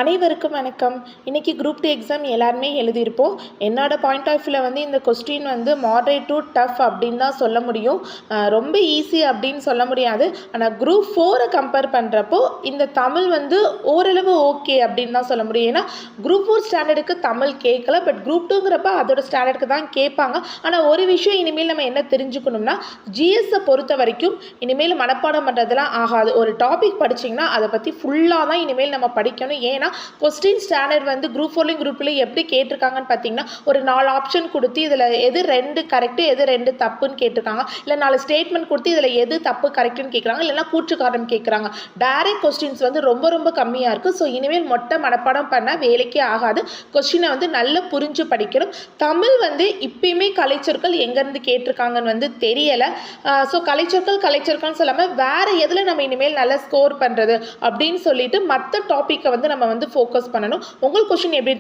அனைவருக்கும் வணக்கம். இன்னைக்கு குரூப் 2 எக்ஸாம் எல்லாருமே எழுதியிருப்போம். என்னோட பாயிண்ட் ஆஃப் வியூவில் வந்து இந்த கொஸ்டின் வந்து மாடரேட் டு டஃப் அப்படின்னு தான் சொல்ல முடியும். ரொம்ப ஈஸி அப்படின்னு சொல்ல முடியாது. ஆனால் குரூப் 4 கம்பேர் பண்ணுறப்போ இந்த தமிழ் வந்து ஓரளவு ஓகே அப்படின்னு தான் சொல்ல முடியும். ஏன்னா குரூப் 4 ஸ்டாண்டர்டுக்கு தமிழ் கேட்கல, பட் குரூப் 2ங்கிறப்ப அதோட ஸ்டாண்டர்டுக்கு தான் கேட்பாங்க. ஆனால் ஒரு விஷயம் இனிமேல் நம்ம என்ன தெரிஞ்சுக்கணும்னா, ஜிஎஸ்ஸை பொறுத்த வரைக்கும் இனிமேல் மனப்பாடம் பண்ணுறதுலாம் ஆகாது. ஒரு டாபிக் படிச்சிங்கன்னா அதை பற்றி ஃபுல்லாக தான் இனிமேல் நம்ம படிக்கணும். ஏன்னா கொஸ்டின் ஸ்டாண்டர்ட் வந்து குரூப் 4 குரூப் 2 எப்படி கேட்டிருக்காங்கன்னு பார்த்தீங்கன்னா, ஒரு 4 ஆப்ஷன் கொடுத்து இதில் எது 2 கரெக்டு எது 2 தப்புன்னு கேட்டிருக்காங்க. இல்லை 4 ஸ்டேட்மெண்ட் கொடுத்து இதில் எது தப்பு கரெக்டுன்னு கேட்குறாங்க, இல்லைனா கூற்றுக்காரணம் கேட்குறாங்க. டைரக்ட் கொஸ்டின்ஸ் வந்து ரொம்ப ரொம்ப கம்மியாக இருக்குது. ஸோ இனிமேல் மொட்டை மனப்பாடம் பண்ணால் வேலைக்கே ஆகாது. கொஸ்டினை வந்து நல்லா புரிஞ்சு படிக்கணும். தமிழ் வந்து இப்பயுமே கலைச்சொற்கள் எங்கேருந்து கேட்டிருக்காங்கன்னு வந்து தெரியலை. ஸோ கலைச்சொற்கள்னு சொல்லாமல் வேறு எதில் நம்ம இனிமேல் நல்லா ஸ்கோர் பண்ணுறது அப்படின்னு சொல்லிட்டு மற்ற டாப்பிக்கை வந்து நம்ம வந்து ஃபோக்கஸ் பண்ணணும். உங்கள் கொஸ்டின் எப்படி